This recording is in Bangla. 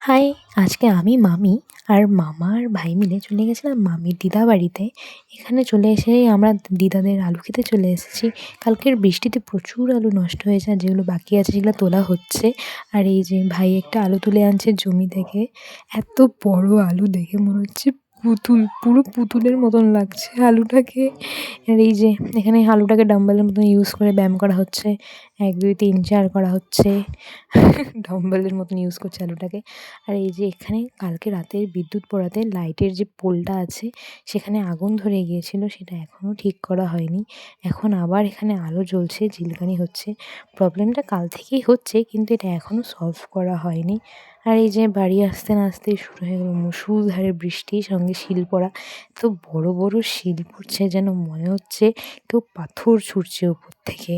হাই! আজকে আমি, মামি আর মামা আর ভাই মিলে চলে গেছিলাম মামির দিদাবাড়িতে। এখানে চলে এসেই আমরা দিদাদের আলু খেতে চলে এসেছি। কালকের বৃষ্টিতে প্রচুর আলু নষ্ট হয়েছে আর যেগুলো বাকি আছে সেগুলো তোলা হচ্ছে। আর এই যে ভাই একটা আলু তুলে আনছে জমি থেকে। এত বড় আলু দেখে মনে হচ্ছে পুতুল, পুরো পুতুলের মতন লাগছে আলুটাকে। আর এই যে এখানে আলুটাকে ডাম্বেলের মতন ইউজ করে ব্যায়াম করা হচ্ছে। ১, ২, ৩, ৪ করা হচ্ছে। ডাম্বেলের মতন ইউজ করছে আলুটাকে। আর এই যে এখানে কালকে রাতে বিদ্যুৎ পড়াতে লাইটের যে পোলটা আছে সেখানে আগুন ধরে গিয়েছিল, সেটা এখনও ঠিক করা হয়নি। এখন আবার এখানে আলো জ্বলছে, ঝিলকানি হচ্ছে। প্রবলেমটা কাল থেকেই হচ্ছে, কিন্তু এটা এখনও সলভ করা হয়নি। আর এই যে বাড়ি আসতে না আসতেই শুরু হয়ে গেল মুষলধারে বৃষ্টি, সঙ্গে শিল পড়া। এত বড় বড় শিল পড়ছে যেন মনে হচ্ছে কেউ পাথর ছুঁড়ছে উপর থেকে।